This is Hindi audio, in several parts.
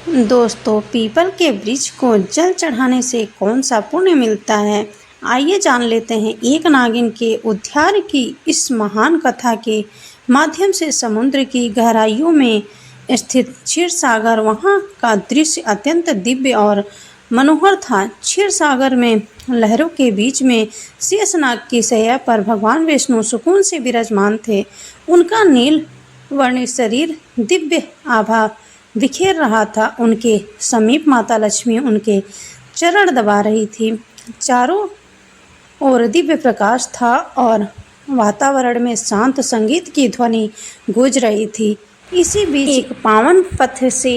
दोस्तों, पीपल के वृक्ष को जल चढ़ाने से कौन सा पुण्य मिलता है? आइए जान लेते हैं। एक नागिन के उद्धार की इस महान कथा के माध्यम से समुद्र की गहराइयों में स्थित क्षीर सागर, वहाँ का दृश्य अत्यंत दिव्य और मनोहर था। क्षीर सागर में लहरों के बीच में शेषनाग की शैया पर भगवान विष्णु सुकून से विराजमान थे। उनका नील वर्णित शरीर दिव्य आभा बिखेर रहा था। उनके समीप माता लक्ष्मी उनके चरण दबा रही थी। चारों ओर दिव्य प्रकाश था और वातावरण में शांत संगीत की ध्वनि गूंज रही थी। इसी बीच एक पावन पथ से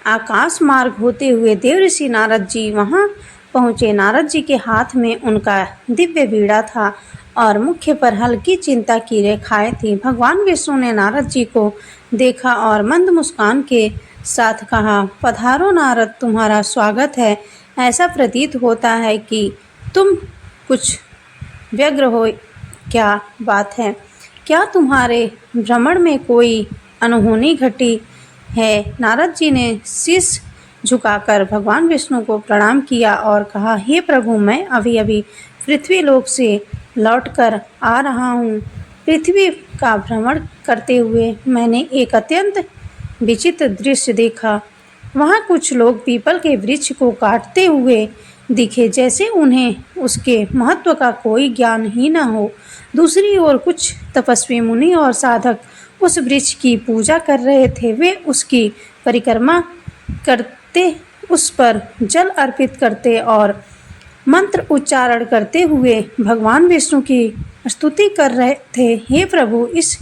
आकाश मार्ग होते हुए देवऋषि नारद जी वहां पहुंचे। नारद जी के हाथ में उनका दिव्य बीड़ा था और मुख पर हल्की चिंता की रेखाएं थीं। भगवान विष्णु ने नारद जी को देखा और मंद मुस्कान के साथ कहा, पधारो नारद, तुम्हारा स्वागत है। ऐसा प्रतीत होता है कि तुम कुछ व्यग्र हो। क्या बात है? क्या तुम्हारे भ्रमण में कोई अनहोनी घटी है? नारद जी ने शीश झुकाकर भगवान विष्णु को प्रणाम किया और कहा, हे प्रभु, मैं अभी अभी पृथ्वी लोक से लौटकर आ रहा हूँ। पृथ्वी का भ्रमण करते हुए मैंने एक अत्यंत विचित्र दृश्य देखा। वहाँ कुछ लोग पीपल के वृक्ष को काटते हुए दिखे, जैसे उन्हें उसके महत्व का कोई ज्ञान ही न हो। दूसरी ओर कुछ तपस्वी मुनि और साधक उस वृक्ष की पूजा कर रहे थे। वे उसकी परिक्रमा करते, उस पर जल अर्पित करते और मंत्र उच्चारण करते हुए भगवान विष्णु की स्तुति कर रहे थे। हे प्रभु, इस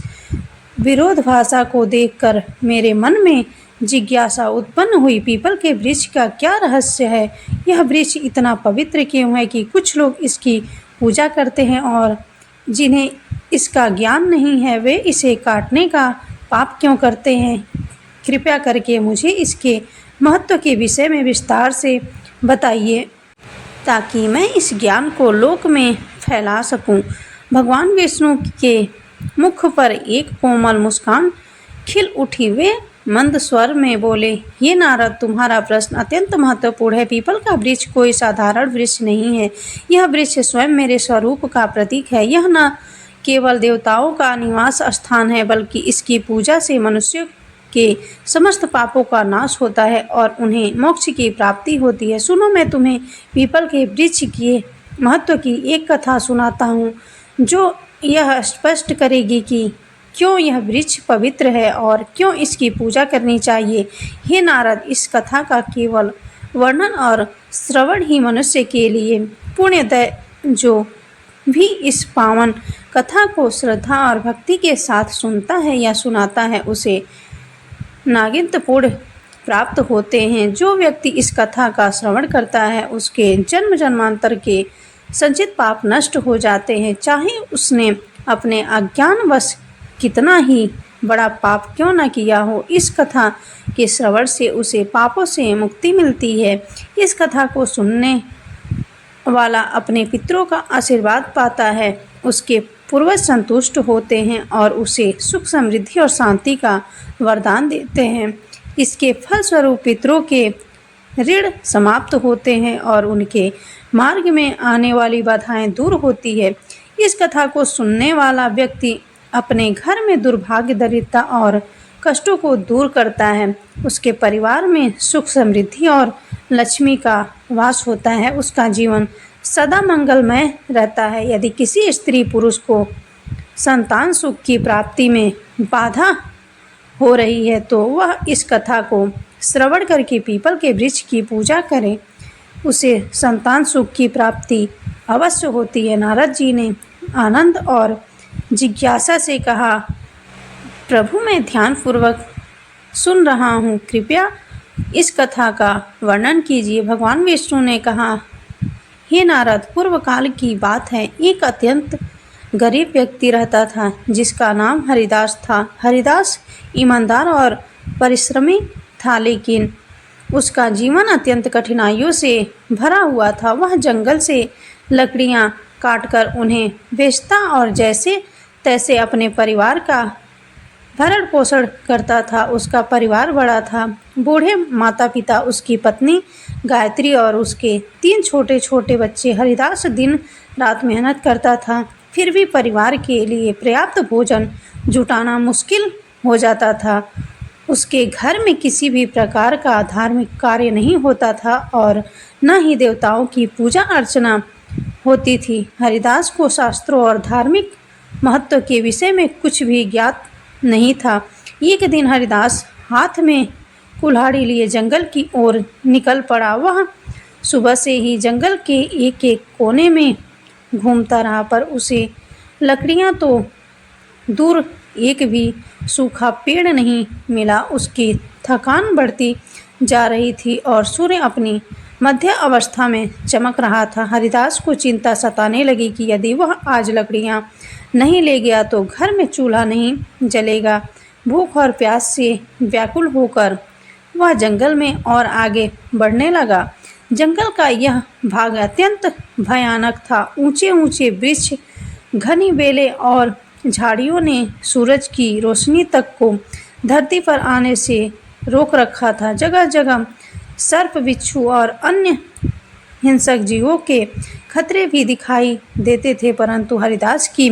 विरोधाभास को देखकर मेरे मन में जिज्ञासा उत्पन्न हुई। पीपल के वृक्ष का क्या रहस्य है? यह वृक्ष इतना पवित्र क्यों है कि कुछ लोग इसकी पूजा करते हैं और जिन्हें इसका ज्ञान नहीं है वे इसे काटने का पाप क्यों करते हैं? कृपया करके मुझे इसके महत्व के विषय में विस्तार से बताइए ताकि मैं इस ज्ञान को लोक में फैला सकूं। भगवान विष्णु के मुख पर एक कोमल मुस्कान खिल उठी। वे मंद स्वर में बोले, ये नारद, तुम्हारा प्रश्न अत्यंत महत्वपूर्ण है। पीपल का वृक्ष कोई साधारण वृक्ष नहीं है। यह वृक्ष स्वयं मेरे स्वरूप का प्रतीक है। यह न केवल देवताओं का निवास स्थान है, बल्कि इसकी पूजा से मनुष्य के समस्त पापों का नाश होता है और उन्हें मोक्ष की प्राप्ति होती है। सुनो, मैं तुम्हें पीपल के वृक्ष के महत्व की एक कथा सुनाता हूँ, जो यह स्पष्ट करेगी कि क्यों यह वृक्ष पवित्र है और क्यों इसकी पूजा करनी चाहिए। हे नारद, इस कथा का केवल वर्णन और श्रवण ही मनुष्य के लिए पुण्यदय। जो भी इस पावन कथा को श्रद्धा और भक्ति के साथ सुनता है या सुनाता है, उसे नागिन पुण्य प्राप्त होते हैं। जो व्यक्ति इस कथा का श्रवण करता है, उसके जन्म जन्मांतर के संचित पाप नष्ट हो जाते हैं, चाहे उसने अपने अज्ञानवश कितना ही बड़ा पाप क्यों न किया हो। इस कथा के श्रवण से उसे पापों से मुक्ति मिलती है। इस कथा को सुनने वाला अपने पितरों का आशीर्वाद पाता है, उसके पूर्वज संतुष्ट होते हैं और उसे सुख, समृद्धि और शांति का वरदान देते हैं। इसके फलस्वरूप पितरों के ऋण समाप्त होते हैं और उनके मार्ग में आने वाली बाधाएं दूर होती है। इस कथा को सुनने वाला व्यक्ति अपने घर में दुर्भाग्य, दरिद्रता और कष्टों को दूर करता है। उसके परिवार में सुख, समृद्धि और लक्ष्मी का वास होता है। उसका जीवन सदा मंगलमय रहता है। यदि किसी स्त्री पुरुष को संतान सुख की प्राप्ति में बाधा हो रही है तो वह इस कथा को श्रवण करके पीपल के वृक्ष की पूजा करे, उसे संतान सुख की प्राप्ति अवश्य होती है। नारद जी ने आनंद और जिज्ञासा से कहा, प्रभु, मैं ध्यानपूर्वक सुन रहा हूँ, कृपया इस कथा का वर्णन कीजिए। भगवान विष्णु ने कहा, हे नारद, पूर्व काल की बात है। एक अत्यंत गरीब व्यक्ति रहता था जिसका नाम हरिदास था। हरिदास ईमानदार और परिश्रमी था, लेकिन उसका जीवन अत्यंत कठिनाइयों से भरा हुआ था। वह जंगल से लकड़ियाँ काटकर उन्हें बेचता और जैसे तैसे अपने परिवार का भरण पोषण करता था। उसका परिवार बड़ा था। बूढ़े माता पिता, उसकी पत्नी गायत्री और उसके 3 छोटे छोटे बच्चे। हरिदास दिन रात मेहनत करता था, फिर भी परिवार के लिए पर्याप्त भोजन जुटाना मुश्किल हो जाता था। उसके घर में किसी भी प्रकार का धार्मिक कार्य नहीं होता था और न ही देवताओं की पूजा अर्चना होती थी। हरिदास को शास्त्रों और धार्मिक महत्व के विषय में कुछ भी ज्ञात नहीं था। एक दिन हरिदास हाथ में कुल्हाड़ी लिए जंगल की ओर निकल पड़ा। वह सुबह से ही जंगल के एक एक कोने में घूमता रहा, पर उसे लकड़ियां तो दूर एक भी सूखा पेड़ नहीं मिला। उसकी थकान बढ़ती जा रही थी और सूर्य अपनी मध्य अवस्था में चमक रहा था। हरिदास को चिंता सताने लगी कि यदि वह आज लकड़ियां नहीं ले गया तो घर में चूल्हा नहीं जलेगा। भूख और प्यास से व्याकुल होकर वह जंगल में और आगे बढ़ने लगा। जंगल का यह भाग अत्यंत भयानक था। ऊंचे ऊंचे वृक्ष, घनी बेलें और झाड़ियों ने सूरज की रोशनी तक को धरती पर आने से रोक रखा था। जगह जगह सर्प, बिच्छू और अन्य हिंसक जीवों के खतरे भी दिखाई देते थे, परंतु हरिदास की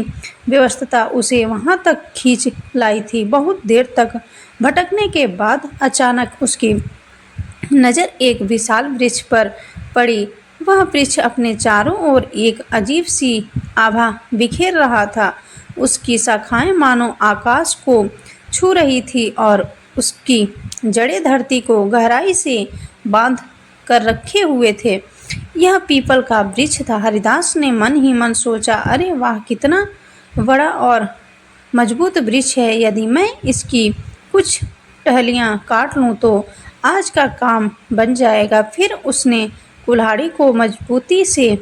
व्यवस्था उसे वहां तक खींच लाई थी। बहुत देर तक भटकने के बाद अचानक उसकी नज़र एक विशाल वृक्ष पर पड़ी। वह वृक्ष अपने चारों ओर एक अजीब सी आभा बिखेर रहा था। उसकी शाखाएं मानो आकाश को छू रही थी और उसकी जड़ें धरती को गहराई से बांध कर रखे हुए थे। यह पीपल का वृक्ष था। हरिदास ने मन ही मन सोचा, अरे वाह, कितना बड़ा और मजबूत वृक्ष है। यदि मैं इसकी कुछ टहलियां काट लूं तो आज का काम बन जाएगा। फिर उसने कुल्हाड़ी को मजबूती से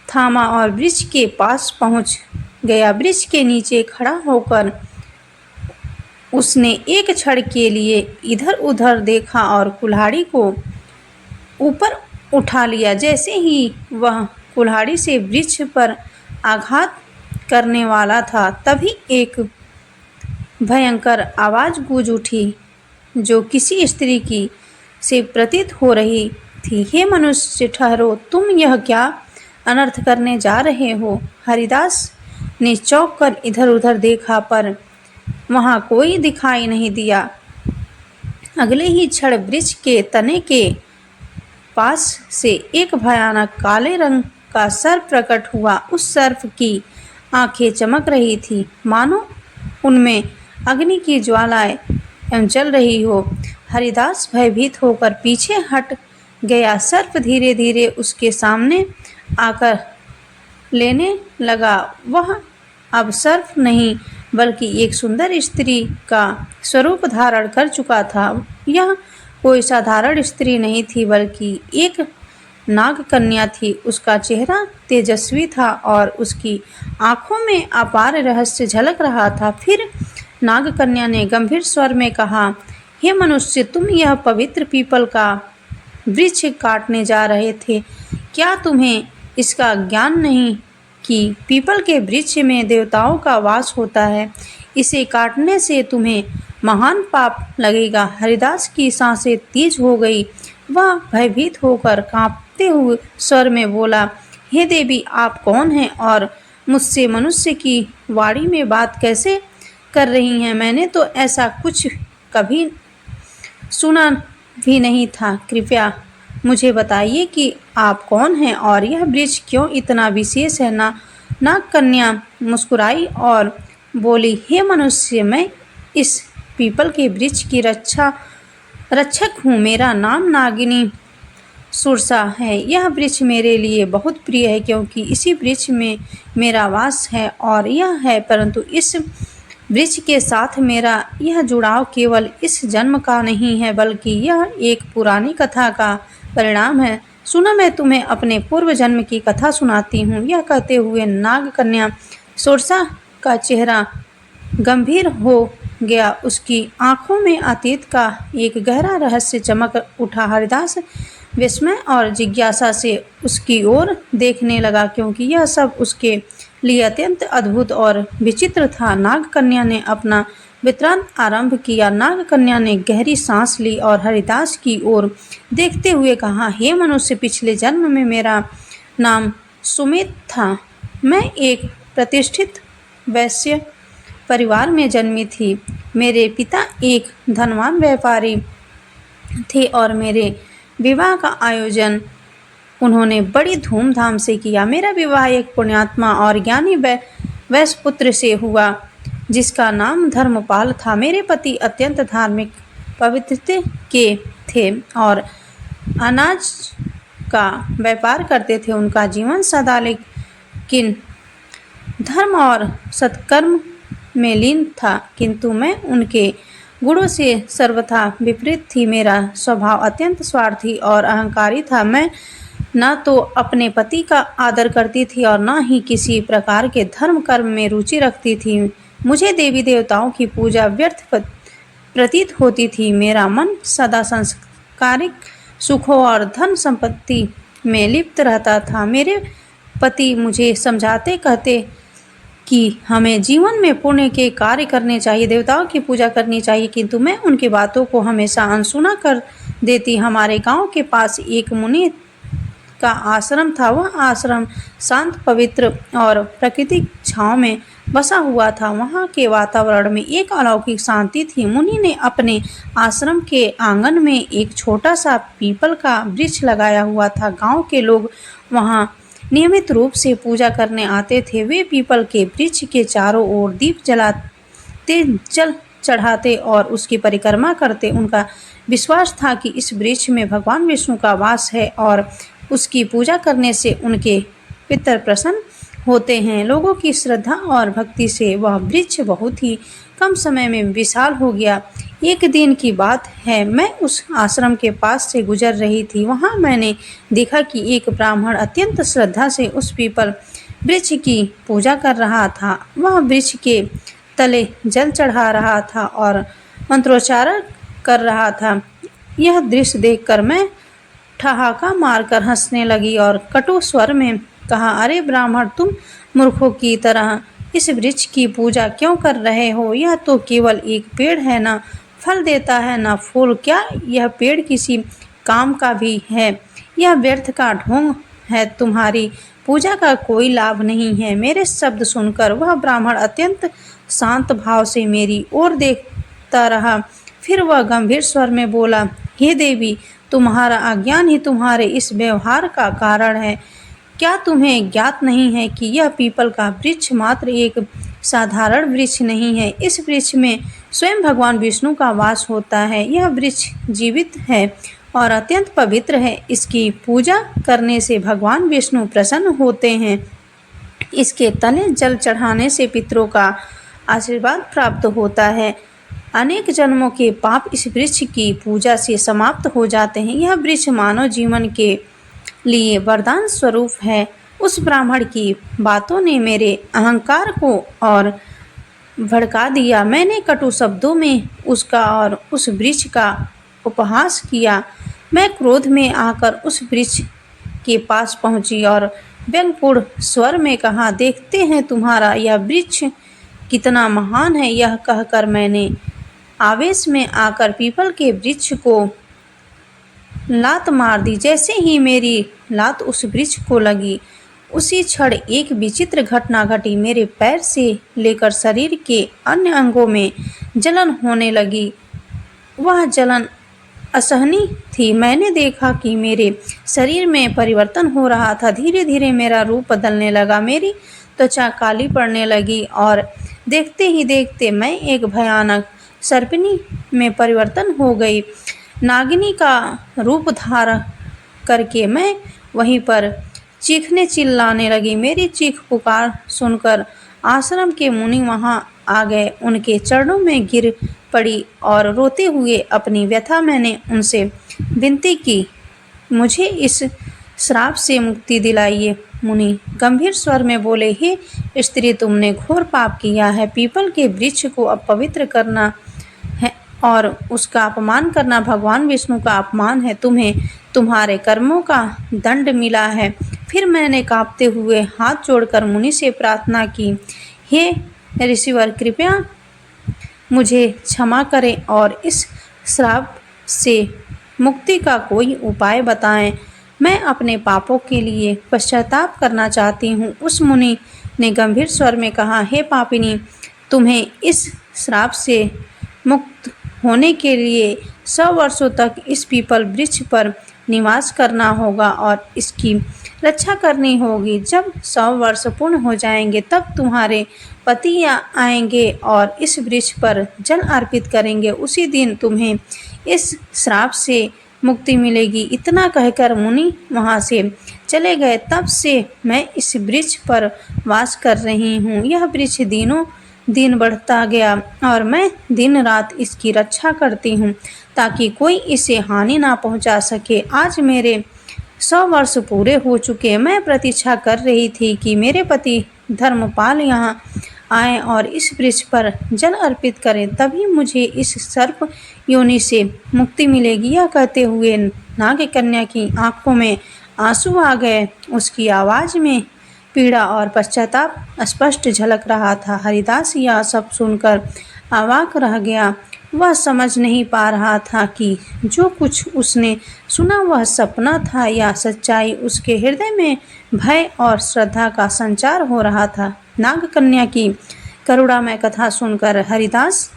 थामा और वृक्ष के पास पहुंच गया। वृक्ष के नीचे खड़ा होकर उसने एक क्षण के लिए इधर उधर देखा और कुल्हाड़ी को ऊपर उठा लिया। जैसे ही वह कुल्हाड़ी से वृक्ष पर आघात करने वाला था, तभी एक भयंकर आवाज़ गूंज उठी जो किसी स्त्री की से प्रतीत हो रही थी। हे मनुष्य, ठहरो, तुम यह क्या अनर्थ करने जा रहे हो? हरिदास ने चौंक कर इधर उधर देखा, पर वहां कोई दिखाई नहीं दिया। अगले ही क्षण वृक्ष के तने के पास से एक भयानक काले रंग का सर्प प्रकट हुआ। उस सर्प की आंखें चमक रही थी, मानो उनमें अग्नि की ज्वालाएं जल रही हो। हरिदास भयभीत होकर पीछे हट गया। सर्प धीरे धीरे उसके सामने आकर लेने लगा। वह अब सर्प नहीं बल्कि एक सुंदर स्त्री का स्वरूप धारण कर चुका था। यह कोई साधारण स्त्री नहीं थी बल्कि एक नाग कन्या थी। उसका चेहरा तेजस्वी था और उसकी आंखों में अपार रहस्य झलक रहा था। फिर नाग कन्या ने गंभीर स्वर में कहा, हे मनुष्य, तुम यह पवित्र पीपल का वृक्ष काटने जा रहे थे। क्या तुम्हें इसका ज्ञान नहीं कि पीपल के वृक्ष में देवताओं का वास होता है? इसे काटने से तुम्हें महान पाप लगेगा। हरिदास की सांसें तेज हो गई। वह भयभीत होकर कांपते हुए स्वर में बोला, हे देवी, आप कौन हैं और मुझसे मनुष्य की वाणी में बात कैसे कर रही हैं? मैंने तो ऐसा कुछ कभी सुना भी नहीं था। कृपया मुझे बताइए कि आप कौन हैं और यह वृक्ष क्यों इतना विशेष है? नाग कन्या मुस्कुराई और बोली, हे मनुष्य, मैं इस पीपल के वृक्ष की रक्षक हूँ। मेरा नाम नागिनी सुरसा है। यह वृक्ष मेरे लिए बहुत प्रिय है क्योंकि इसी वृक्ष में मेरा वास है और यह है, परंतु इस वृक्ष के साथ मेरा यह जुड़ाव केवल इस जन्म का नहीं है बल्कि यह एक पुरानी कथा का परिणाम है। सुनो, मैं तुम्हें अपने पूर्व जन्म की कथा सुनाती हूँ। यह कहते हुए नाग कन्या सुरसा का चेहरा गंभीर हो गया। उसकी आंखों में अतीत का एक गहरा रहस्य चमक उठा। हरिदास विस्मय और जिज्ञासा से उसकी ओर देखने लगा क्योंकि यह सब उसके लिए अत्यंत अद्भुत और विचित्र था। नाग कन्या ने अपना वितरण आरंभ किया। नाग कन्या ने गहरी सांस ली और हरिदास की ओर देखते हुए कहा, हे मनुष्य, पिछले जन्म में मेरा नाम सुमेध था। मैं एक प्रतिष्ठित वैश्य परिवार में जन्मी थी। मेरे पिता एक धनवान व्यापारी थे और मेरे विवाह का आयोजन उन्होंने बड़ी धूमधाम से किया। मेरा विवाह एक पुण्यात्मा और ज्ञानी वैश्य पुत्र से हुआ जिसका नाम धर्मपाल था। मेरे पति अत्यंत धार्मिक पवित्रता के थे और अनाज का व्यापार करते थे। उनका जीवन सदा लेकिन धर्म और सत्कर्म में लीन था, किंतु मैं उनके गुणों से सर्वथा विपरीत थी। मेरा स्वभाव अत्यंत स्वार्थी और अहंकारी था। मैं न तो अपने पति का आदर करती थी और न ही किसी प्रकार के धर्म कर्म में रुचि रखती थी। मुझे देवी देवताओं की पूजा व्यर्थ प्रतीत होती थी। मेरा मन सदा सांसारिक सुखों और धन संपत्ति में लिप्त रहता था। मेरे पति मुझे समझाते कहते कि हमें जीवन में पुण्य के कार्य करने चाहिए, देवताओं की पूजा करनी चाहिए, किंतु मैं उनकी बातों को हमेशा अनसुना कर देती। हमारे गांव के पास एक मुनि का आश्रम था। वह आश्रम शांत, पवित्र और प्राकृतिक छांव में बसा हुआ था। वहाँ के वातावरण में एक अलौकिक शांति थी। मुनि ने अपने आश्रम के आंगन में एक छोटा सा पीपल का वृक्ष लगाया हुआ था। गांव के लोग वहाँ नियमित रूप से पूजा करने आते थे। वे पीपल के वृक्ष के चारों ओर दीप जलाते, जल चढ़ाते और उसकी परिक्रमा करते। उनका विश्वास था कि इस वृक्ष में भगवान विष्णु का वास है और उसकी पूजा करने से उनके पितर प्रसन्न होते हैं। लोगों की श्रद्धा और भक्ति से वह वृक्ष बहुत ही कम समय में विशाल हो गया। एक दिन की बात है, मैं उस आश्रम के पास से गुजर रही थी। वहां मैंने देखा कि एक ब्राह्मण अत्यंत श्रद्धा से उस पीपल वृक्ष की पूजा कर रहा था। वह वृक्ष के तले जल चढ़ा रहा था और मंत्रोच्चारण कर रहा था। यह दृश्य देखकर मैं ठहाका मारकर हंसने लगी और कटु स्वर में कहा, अरे ब्राह्मण, तुम मूर्खों की तरह इस वृक्ष की पूजा क्यों कर रहे हो? यह तो केवल एक पेड़ है, ना फल देता है ना फूल। क्या यह पेड़ किसी काम का भी है? यह व्यर्थ का ढोंग है। तुम्हारी पूजा का कोई लाभ नहीं है। मेरे शब्द सुनकर वह ब्राह्मण अत्यंत शांत भाव से मेरी ओर देखता रहा। फिर वह गंभीर स्वर में बोला, हे देवी, तुम्हारा अज्ञान ही तुम्हारे इस व्यवहार का कारण है। क्या तुम्हें ज्ञात नहीं है कि यह पीपल का वृक्ष मात्र एक साधारण वृक्ष नहीं है? इस वृक्ष में स्वयं भगवान विष्णु का वास होता है। यह वृक्ष जीवित है और अत्यंत पवित्र है। इसकी पूजा करने से भगवान विष्णु प्रसन्न होते हैं। इसके तले जल चढ़ाने से पितरों का आशीर्वाद प्राप्त होता है। अनेक जन्मों के पाप इस वृक्ष की पूजा से समाप्त हो जाते हैं। यह वृक्ष मानव जीवन के लिए वरदान स्वरूप है। उस ब्राह्मण की बातों ने मेरे अहंकार को और भड़का दिया। मैंने कटु शब्दों में उसका और उस वृक्ष का उपहास किया। मैं क्रोध में आकर उस वृक्ष के पास पहुंची और व्यंग्यपूर्ण स्वर में कहा, देखते हैं तुम्हारा यह वृक्ष कितना महान है। यह कहकर मैंने आवेश में आकर पीपल के वृक्ष को लात मार दी। जैसे ही मेरी लात उस वृक्ष को लगी, उसी क्षण एक विचित्र घटना घटी। मेरे पैर से लेकर शरीर के अन्य अंगों में जलन होने लगी। वह जलन असहनीय थी। मैंने देखा कि मेरे शरीर में परिवर्तन हो रहा था। धीरे धीरे मेरा रूप बदलने लगा। मेरी त्वचा काली पड़ने लगी और देखते ही देखते मैं एक भयानक सर्पिनी में परिवर्तन हो गई। नागिनी का रूप धारण करके मैं वहीं पर चीखने चिल्लाने लगी। मेरी चीख पुकार सुनकर आश्रम के मुनि वहां आ गए। उनके चरणों में गिर पड़ी और रोते हुए अपनी व्यथा मैंने उनसे विनती की, मुझे इस श्राप से मुक्ति दिलाइए। मुनि गंभीर स्वर में बोले, हे स्त्री, तुमने घोर पाप किया है। पीपल के वृक्ष को अपवित्र करना है और उसका अपमान करना भगवान विष्णु का अपमान है। तुम्हें तुम्हारे कर्मों का दंड मिला है। फिर मैंने कांपते हुए हाथ जोड़कर मुनि से प्रार्थना की, हे ऋषिवर, कृपया मुझे क्षमा करें और इस श्राप से मुक्ति का कोई उपाय बताएं। मैं अपने पापों के लिए पश्चाताप करना चाहती हूँ। उस मुनि ने गंभीर स्वर में कहा, हे पापिनी, तुम्हें इस श्राप से मुक्त होने के लिए 100 वर्षों तक इस पीपल वृक्ष पर निवास करना होगा और इसकी रक्षा करनी होगी। जब 100 वर्ष पूर्ण हो जाएंगे तब तुम्हारे पति आएंगे और इस वृक्ष पर जल अर्पित करेंगे। उसी दिन तुम्हें इस श्राप से मुक्ति मिलेगी। इतना कहकर मुनि वहाँ से चले गए। तब से मैं इस वृक्ष पर वास कर रही हूँ। यह वृक्ष दिनों दिन बढ़ता गया और मैं दिन रात इसकी रक्षा करती हूँ ताकि कोई इसे हानि ना पहुँचा सके। आज मेरे 100 वर्ष पूरे हो चुके। मैं प्रतीक्षा कर रही थी कि मेरे पति धर्मपाल यहाँ आए और इस वृक्ष पर जल अर्पित करें, तभी मुझे इस सर्प योनि से मुक्ति मिलेगी। यह कहते हुए नागकन्या की आंखों में आंसू आ गए। उसकी आवाज़ में पीड़ा और पश्चाताप स्पष्ट झलक रहा था। हरिदास यह सब सुनकर अवाक रह गया। वह समझ नहीं पा रहा था कि जो कुछ उसने सुना वह सपना था या सच्चाई। उसके हृदय में भय और श्रद्धा का संचार हो रहा था। नागकन्या की करुणामय कथा सुनकर हरिदास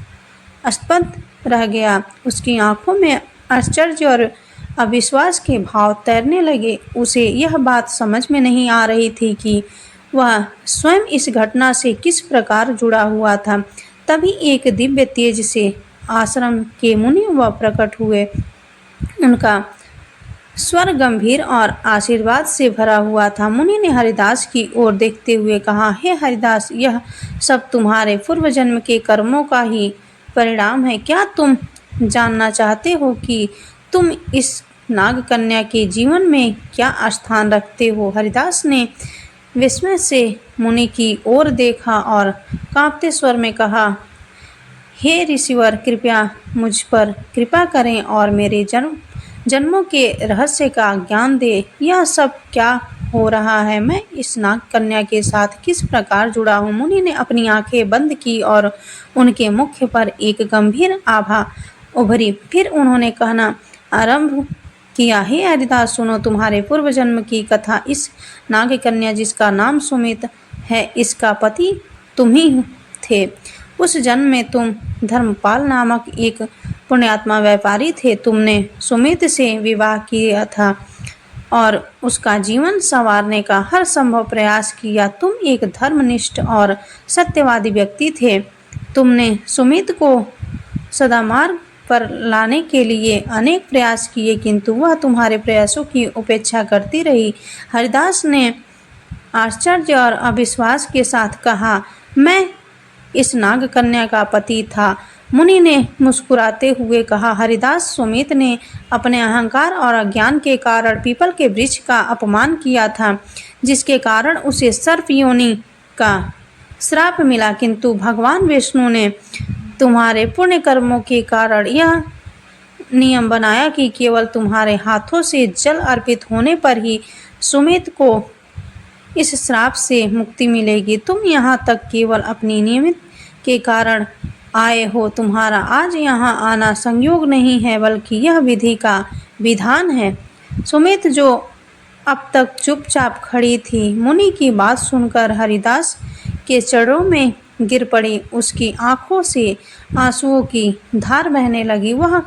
स्तब्ध रह गया। उसकी आंखों में आश्चर्य और अविश्वास के भाव तैरने लगे। उसे यह बात समझ में नहीं आ रही थी कि वह स्वयं इस घटना से किस प्रकार जुड़ा हुआ था। तभी एक दिव्य तेज से आश्रम के मुनि वह प्रकट हुए। उनका स्वर गंभीर और आशीर्वाद से भरा हुआ था। मुनि ने हरिदास की ओर देखते हुए कहा, हे हरिदास, यह सब तुम्हारे पूर्व जन्म के कर्मों का ही परिणाम है। क्या तुम जानना चाहते हो कि तुम इस नागकन्या के जीवन में क्या स्थान रखते हो? हरिदास ने विस्मय से मुनि की ओर देखा और कांपते स्वर में कहा, हे ऋषिवर, कृपया मुझ पर कृपा करें और मेरे जन्मों के रहस्य का ज्ञान दे। यह सब क्या हो रहा है? मैं इस नागकन्या के साथ किस प्रकार जुड़ा हूँ? मुनि ने अपनी आंखें बंद की और उनके मुख पर एक गंभीर आभा उभरी। फिर उन्होंने कहना आरंभ किया, हे हरिदास, सुनो, तुम्हारे पूर्व जन्म की कथा। इस नागकन्या जिसका नाम सुमित है, इसका पति तुम ही थे। उस जन्म में तुम धर्मपाल नामक एक पुण्यात्मा व्यापारी थे। तुमने सुमित से विवाह किया था और उसका जीवन संवारने का हर संभव प्रयास किया। तुम एक धर्मनिष्ठ और सत्यवादी व्यक्ति थे। तुमने सुमित को सदामार्ग पर लाने के लिए अनेक प्रयास किए, किंतु वह तुम्हारे प्रयासों की उपेक्षा करती रही। हरिदास ने आश्चर्य और अविश्वास के साथ कहा, मैं इस नागकन्या का पति था। मुनि ने मुस्कुराते हुए कहा, हरिदास, सुमित ने अपने अहंकार और अज्ञान के कारण पीपल के वृक्ष का अपमान किया था, जिसके कारण उसे सर्प योनि का श्राप मिला। किंतु भगवान विष्णु ने तुम्हारे पुण्य कर्मों के कारण यह नियम बनाया कि केवल तुम्हारे हाथों से जल अर्पित होने पर ही सुमित को इस श्राप से मुक्ति मिलेगी। तुम यहाँ तक केवल अपनी नियमित के कारण आए हो। तुम्हारा आज यहाँ आना संयोग नहीं है, बल्कि यह विधि का विधान है। सुमित, जो अब तक चुपचाप खड़ी थी, मुनि की बात सुनकर हरिदास के चरणों में गिर पड़ी। उसकी आंखों से आंसुओं की धार बहने लगी। वह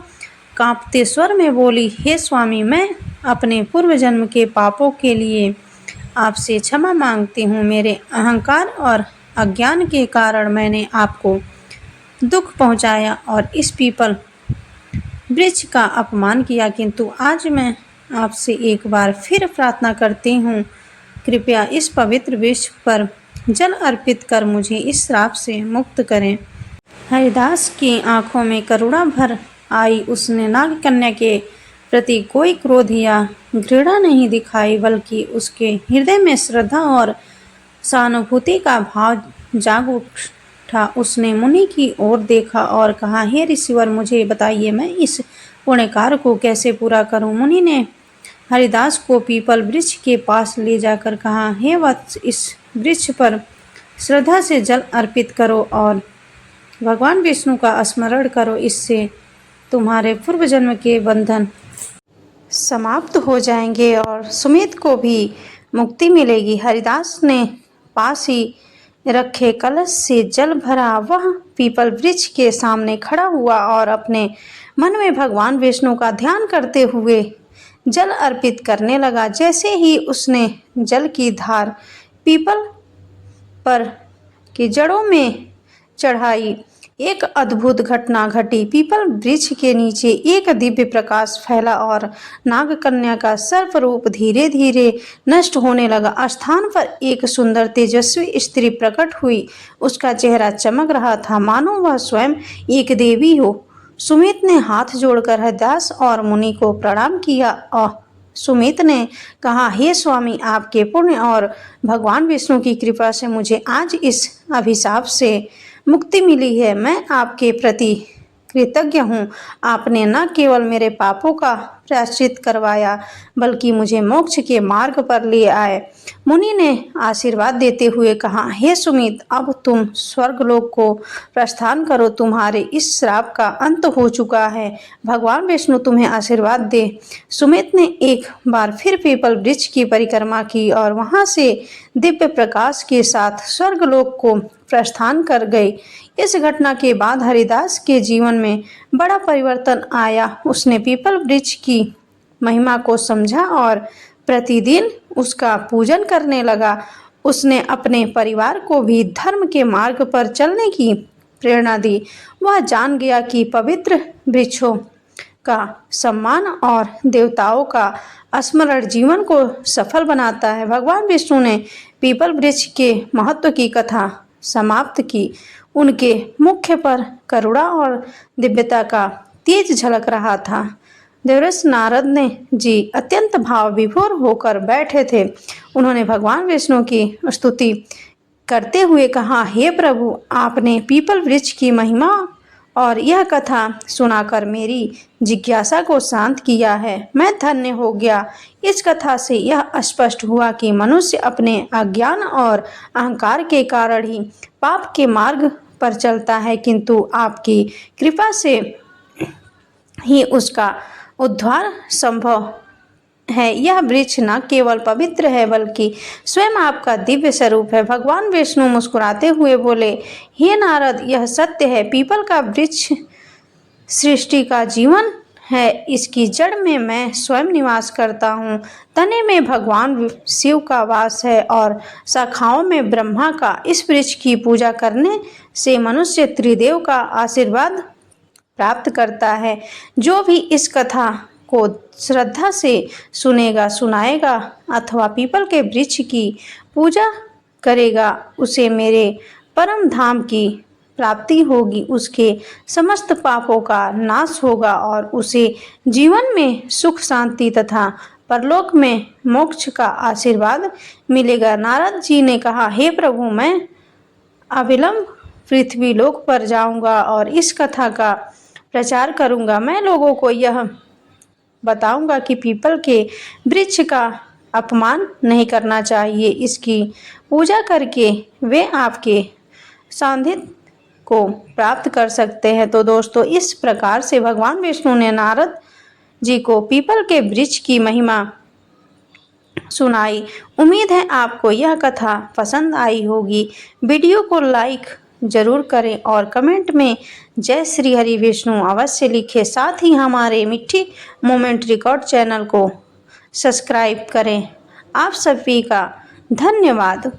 कांपते स्वर में बोली, हे स्वामी, मैं अपने पूर्व जन्म के पापों के लिए आपसे क्षमा मांगती हूँ। मेरे अहंकार और अज्ञान के कारण मैंने आपको दुख पहुँचाया और इस पीपल वृक्ष का अपमान किया, किंतु आज मैं आपसे एक बार फिर प्रार्थना करती हूँ, कृपया इस पवित्र वृक्ष पर जल अर्पित कर मुझे इस श्राप से मुक्त करें। हरिदास की आंखों में करुणा भर आई। उसने नागकन्या के प्रति कोई क्रोध या घृणा नहीं दिखाई, बल्कि उसके हृदय में श्रद्धा और सहानुभूति का भाव जाग उठा। उसने मुनि की ओर देखा और कहा, हे ऋषिवर, मुझे बताइए, मैं इस पुण्य कार्य को कैसे पूरा करूं? मुनि ने हरिदास को पीपल वृक्ष के पास ले जाकर कहा, हे वत्स, इस वृक्ष पर श्रद्धा से जल अर्पित करो और भगवान विष्णु का स्मरण करो, इससे तुम्हारे पूर्व जन्म के बंधन समाप्त हो जाएंगे और सुमित को भी मुक्ति मिलेगी। हरिदास ने पास ही रखे कलश से जल भरा। वह पीपल वृक्ष के सामने खड़ा हुआ और अपने मन में भगवान विष्णु का ध्यान करते हुए जल अर्पित करने लगा। जैसे ही उसने जल की धार पीपल पर की जड़ों में चढ़ाई, एक अद्भुत घटना घटी। पीपल वृक्ष के नीचे एक दिव्य प्रकाश फैला और नागकन्या का सर्प रूप धीरे धीरे नष्ट होने लगा। स्थान पर एक सुंदर तेजस्वी स्त्री प्रकट हुई। उसका चेहरा चमक रहा था, मानो वह स्वयं एक देवी हो। सुमित ने हाथ जोड़कर हरिदास और मुनि को प्रणाम किया और सुमित ने कहा, हे स्वामी, आपके पुण्य और भगवान विष्णु की कृपा से मुझे आज इस अभिशाप से मुक्ति मिली है। मैं आपके प्रति कृतज्ञ हूँ। आपने न केवल मेरे पापों का प्रायश्चित करवाया, बल्कि मुझे मोक्ष के मार्ग पर ले आए। मुनि ने आशीर्वाद देते हुए कहा, हे सुमित, अब तुम स्वर्गलोक को प्रस्थान करो। तुम्हारे इस श्राप का अंत हो चुका है। भगवान विष्णु तुम्हें आशीर्वाद दे। सुमित ने एक बार फिर पीपल वृक्ष की परिक्रमा की और वहां से दिव्य प्रकाश के साथ स्वर्गलोक को प्रस्थान कर गए। इस घटना के बाद हरिदास के जीवन में बड़ा परिवर्तन आया। उसने पीपल वृक्ष की महिमा को समझा और प्रतिदिन उसका पूजन करने लगा। उसने अपने परिवार को भी धर्म के मार्ग पर चलने की प्रेरणा दी। वह जान गया कि पवित्र वृक्षों का सम्मान और देवताओं का स्मरण जीवन को सफल बनाता है। भगवान विष्णु ने पीपल वृक्ष के महत्व की कथा समाप्त की। उनके मुख पर करुणा और दिव्यता का तेज झलक रहा था। देवर्षि नारद ने जी अत्यंत भाव विभोर होकर बैठे थे। उन्होंने भगवान विष्णु की स्तुति करते हुए कहा, हे प्रभु, आपने पीपल वृक्ष की महिमा और यह कथा सुनाकर मेरी जिज्ञासा को शांत किया है। मैं धन्य हो गया। इस कथा से यह स्पष्ट हुआ कि मनुष्य अपने अज्ञान और अहंकार के कारण ही पाप के मार्ग पर चलता है, किंतु आपकी कृपा से ही उसका उद्धार संभव है। यह वृक्ष न केवल पवित्र है, बल्कि स्वयं आपका दिव्य स्वरूप है। भगवान विष्णु मुस्कुराते हुए बोले, हे नारद, यह सत्य है। पीपल का वृक्ष सृष्टि का जीवन है। इसकी जड़ में मैं स्वयं निवास करता हूँ। तने में भगवान शिव का वास है और शाखाओं में ब्रह्मा का। इस वृक्ष की पूजा करने से मनुष्य त्रिदेव का आशीर्वाद प्राप्त करता है। जो भी इस कथा को श्रद्धा से सुनेगा, सुनाएगा अथवा पीपल के वृक्ष की पूजा करेगा, उसे मेरे परम धाम की प्राप्ति होगी। उसके समस्त पापों का नाश होगा और उसे जीवन में सुख शांति तथा परलोक में मोक्ष का आशीर्वाद मिलेगा। नारद जी ने कहा, हे प्रभु, मैं अविलंब पृथ्वी लोक पर जाऊंगा और इस कथा का प्रचार करूंगा। मैं लोगों को यह बताऊंगा कि पीपल के वृक्ष का अपमान नहीं करना चाहिए। इसकी पूजा करके वे आपके सान्निध्य को प्राप्त कर सकते हैं। तो दोस्तों, इस प्रकार से भगवान विष्णु ने नारद जी को पीपल के वृक्ष की महिमा सुनाई। उम्मीद है आपको यह कथा पसंद आई होगी। वीडियो को लाइक जरूर करें और कमेंट में जय श्री हरि विष्णु अवश्य लिखें। साथ ही हमारे मिट्ठी मोमेंट रिकॉर्ड चैनल को सब्सक्राइब करें। आप सभी का धन्यवाद।